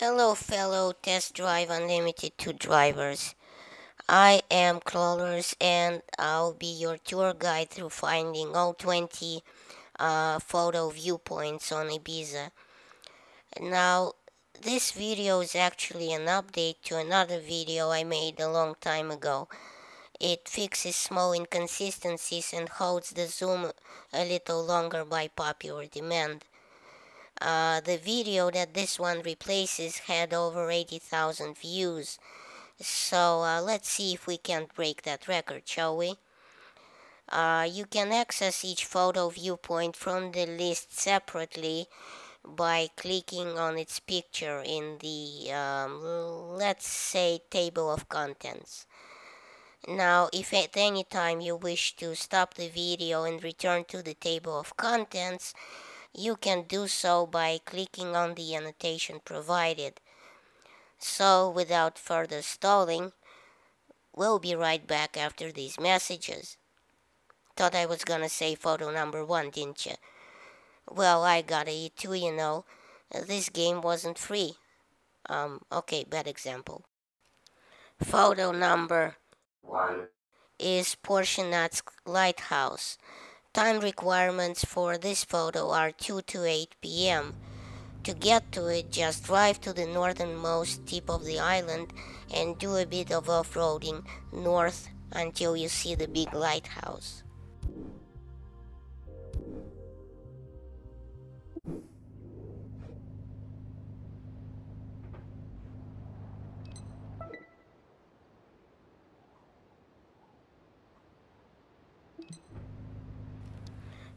Hello, fellow Test Drive Unlimited 2 drivers. I am Crawlers and I'll be your tour guide through finding all 20 photo viewpoints on Ibiza. Now, this video is actually an update to another video I made a long time ago. It fixes small inconsistencies and holds the zoom a little longer by popular demand. The video that this one replaces had over 80,000 views. So let's see if we can break that record, shall we? You can access each photo viewpoint from the list separately by clicking on its picture in the, let's say, table of contents. Now, if at any time you wish to stop the video and return to the table of contents, you can do so by clicking on the annotation provided. So, without further stalling, we'll be right back after these messages. Thought I was gonna say photo number 1, didn't you? Well, I gotta eat too, you know. This game wasn't free. Okay, bad example. Photo number 1 is Portinatx lighthouse. Time requirements for this photo are 2 to 8 p.m. To get to it, just drive to the northernmost tip of the island and do a bit of off-roading north until you see the big lighthouse.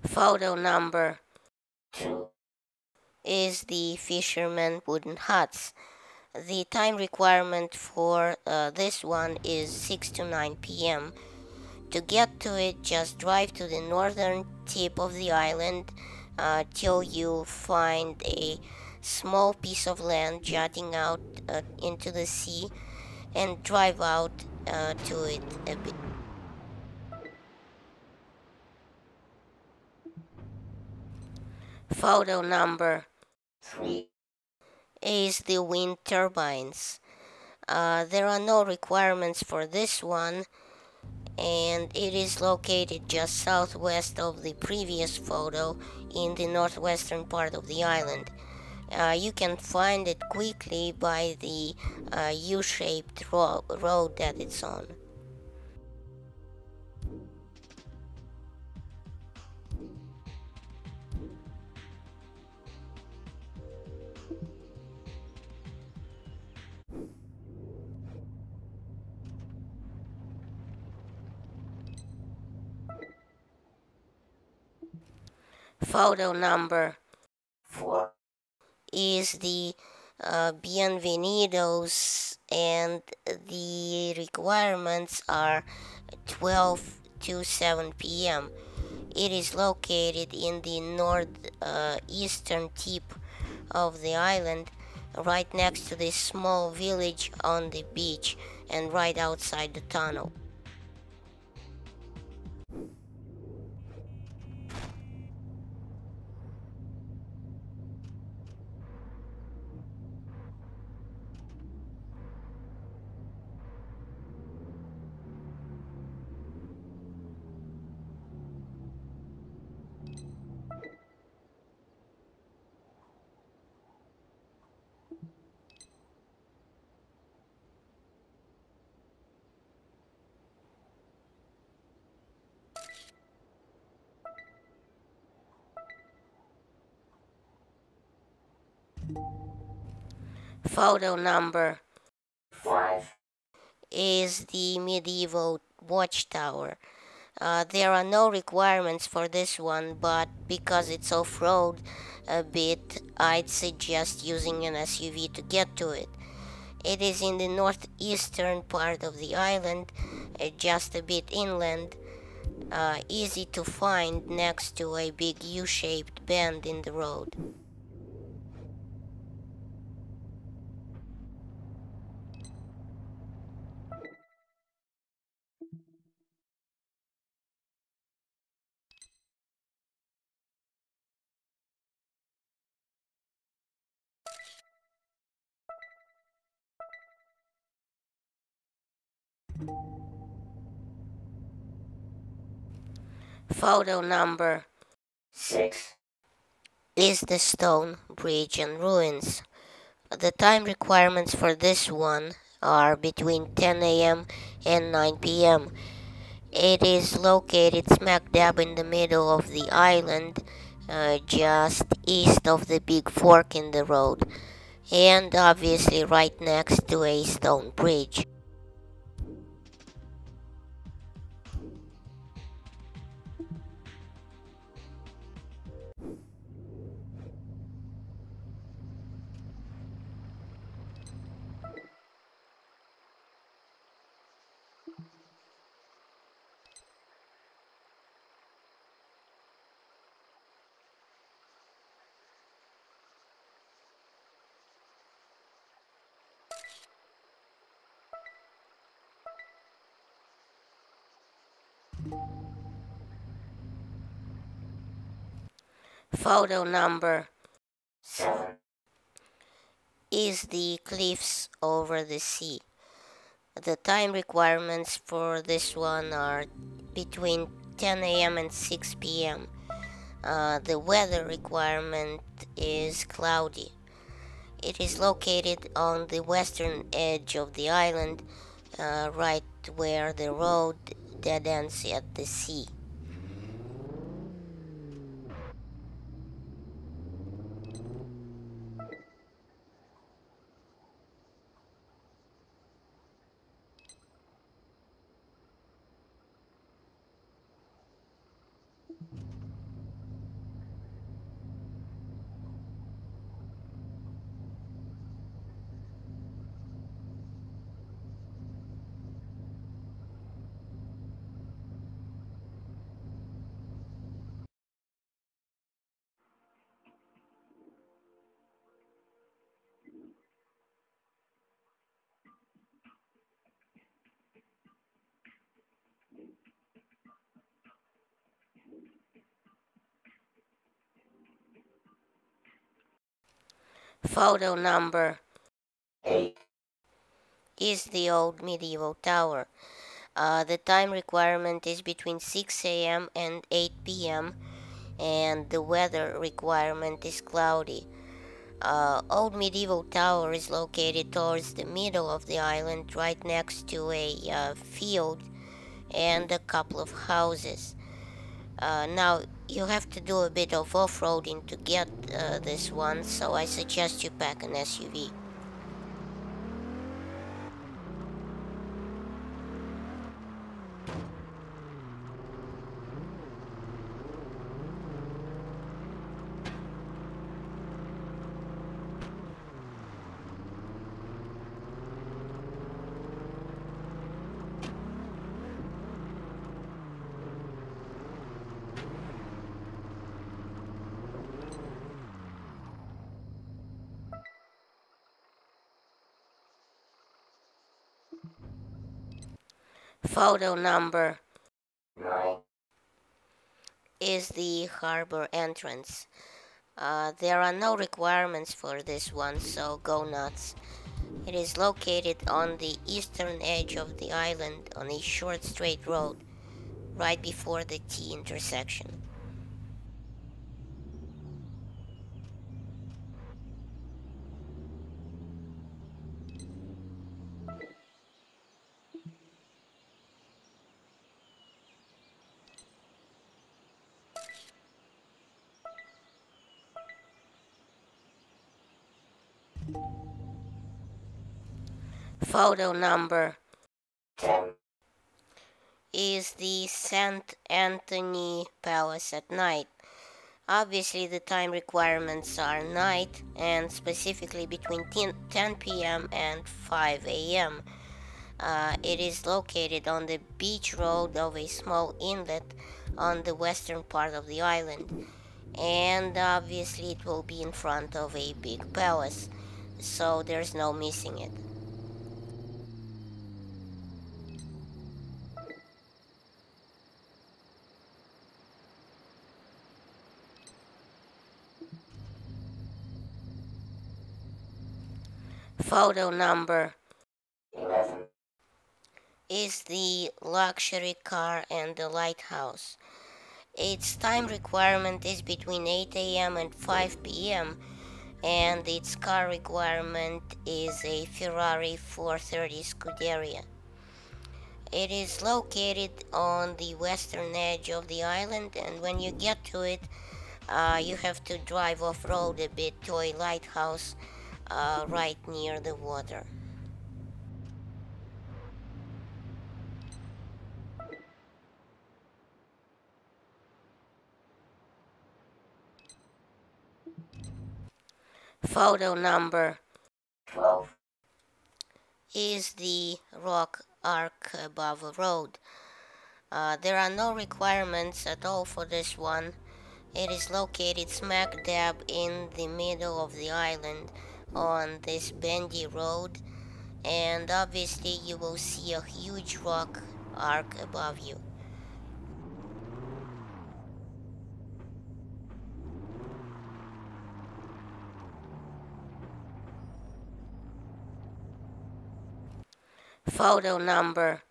Photo number 2 is the fisherman wooden huts. The time requirement for this one is 6 to 9 p.m. To get to it, just drive to the northern tip of the island till you find a small piece of land jutting out into the sea and drive out to it a bit. Photo number 3 is the wind turbines. There are no requirements for this one, and it is located just southwest of the previous photo in the northwestern part of the island. You can find it quickly by the U-shaped road that it's on. Photo number 4 is the Bienvenidos, and the requirements are 12 to 7 p.m. It is located in the northeastern tip of the island, right next to this small village on the beach and right outside the tunnel. Photo number 5 is the medieval Watchtower. There are no requirements for this one, but because it's off-road a bit, I'd suggest using an SUV to get to it. It is in the northeastern part of the island, just a bit inland, easy to find next to a big U-shaped bend in the road. Photo number 6 is the stone bridge and ruins. The time requirements for this one are between 10 a.m. and 9 p.m. It is located smack dab in the middle of the island, just east of the big fork in the road, and obviously right next to a stone bridge. Photo number 7 is the cliffs over the sea. The time requirements for this one are between 10 a.m. and 6 p.m. The weather requirement is cloudy. It is located on the western edge of the island, right where the road dead ends at the sea. Photo number 8 is the old medieval tower. The time requirement is between 6 a.m. and 8 p.m. and the weather requirement is cloudy. Old medieval tower is located towards the middle of the island, right next to a field and a couple of houses. Now, you have to do a bit of off-roading to get this one, so I suggest you pack an SUV. Photo number 9 is the harbor entrance. There are no requirements for this one, so go nuts. It is located on the eastern edge of the island on a short straight road, right before the T intersection. Photo number 10 is the Sant Antoni Palace at night. Obviously, the time requirements are night and specifically between 10 p.m. and 5 a.m. It is located on the beach road of a small inlet on the western part of the island, and obviously it will be in front of a big palace, so there's no missing it. Photo number 11 is the luxury car and the lighthouse. Its time requirement is between 8 a.m. and 5 p.m., and its car requirement is a Ferrari 430 Scuderia. It is located on the western edge of the island, and when you get to it, you have to drive off-road a bit to a lighthouse right near the water. Photo number 12 is the rock arc above a road. There are no requirements at all for this one. It is located smack dab in the middle of the island on this bendy road, and obviously you will see a huge rock arc above you. Photo number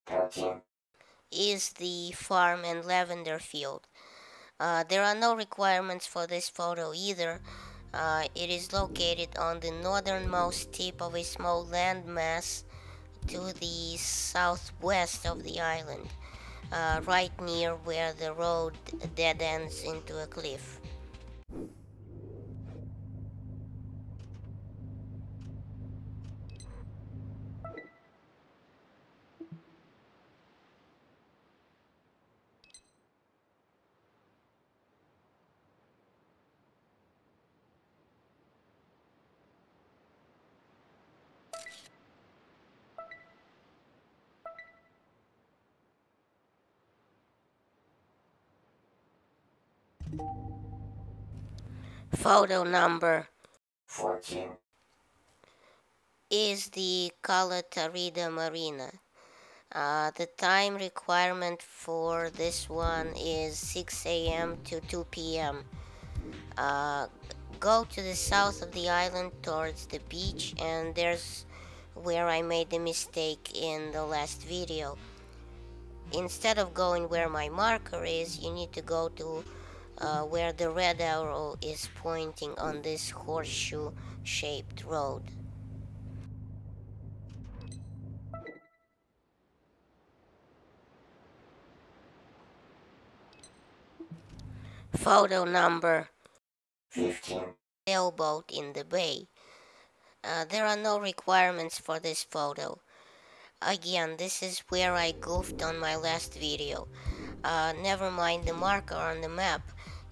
13 is the farm and lavender field. There are no requirements for this photo either. It is located on the northernmost tip of a small landmass to the southwest of the island, right near where the road dead ends into a cliff. Photo number 14 is the Cala Tarida Marina. The time requirement for this one is 6 a.m. to 2 p.m. Go to the south of the island towards the beach, and there's where I made the mistake in the last video. Instead of going where my marker is, you need to go to where the red arrow is pointing on this horseshoe shaped road. Photo number 15. Sailboat in the bay. There are no requirements for this photo. Again, this is where I goofed on my last video. Never mind the marker on the map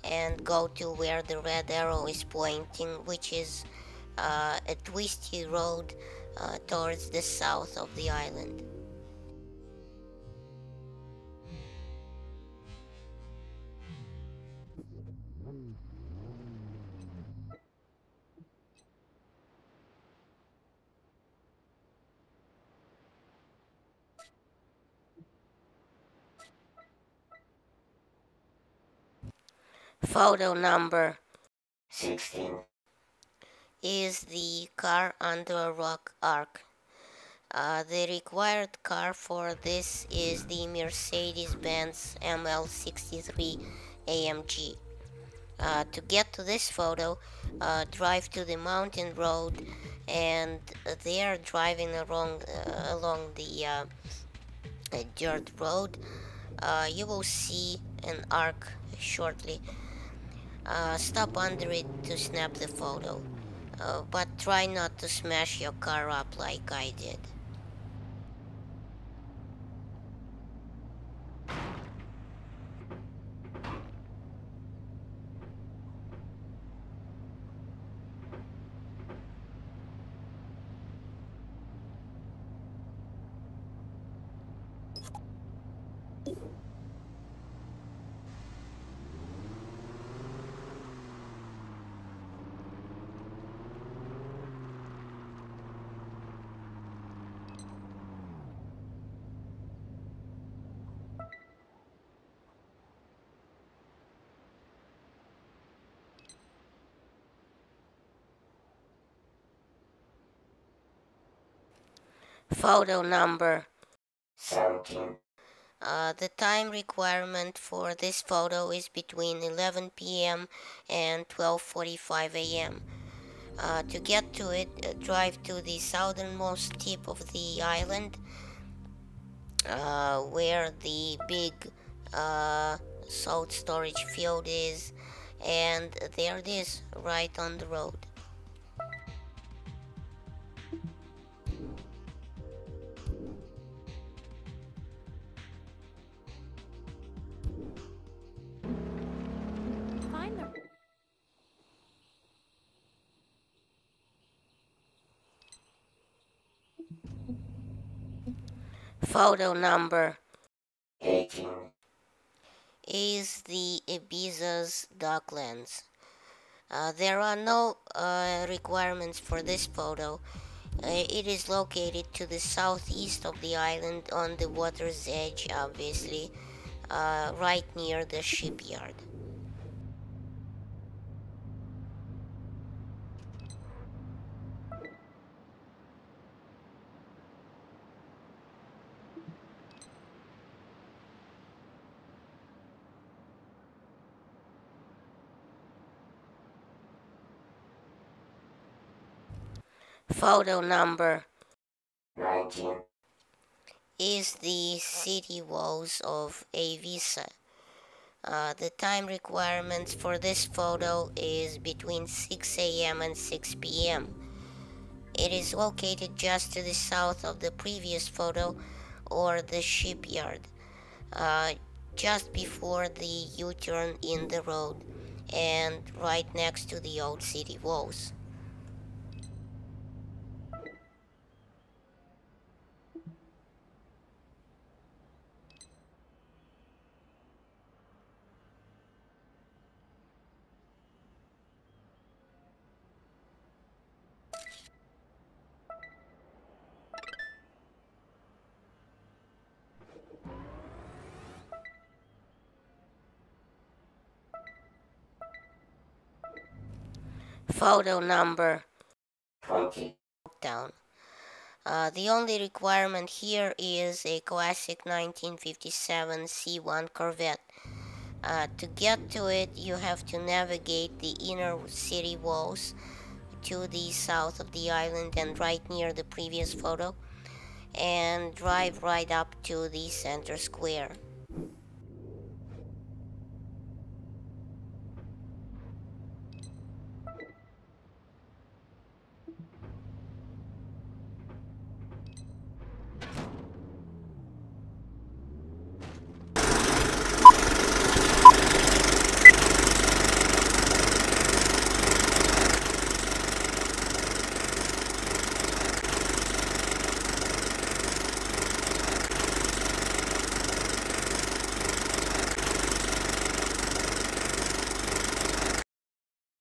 and go to where the red arrow is pointing, which is a twisty road towards the south of the island. Photo number 16 is the car under a rock arc. The required car for this is the Mercedes-Benz ML63 AMG. To get to this photo, drive to the mountain road, and there, driving along the dirt road, you will see an arc shortly. Stop under it to snap the photo, but try not to smash your car up like I did. Photo number The time requirement for this photo is between 11 p.m. and 12:45 a.m. To get to it, drive to the southernmost tip of the island, where the big salt storage field is, and there it is, right on the road. Photo number 18 is the Ibiza's Docklands. There are no requirements for this photo. It is located to the southeast of the island on the water's edge, obviously, right near the shipyard. Photo number 19 is the city walls of Ibiza. The time requirements for this photo is between 6 a.m. and 6 p.m. It is located just to the south of the previous photo, or the shipyard, just before the U-turn in the road and right next to the old city walls. Photo number 20. Down. The only requirement here is a classic 1957 C1 Corvette. To get to it, you have to navigate the inner city walls to the south of the island and right near the previous photo, and drive right up to the center square.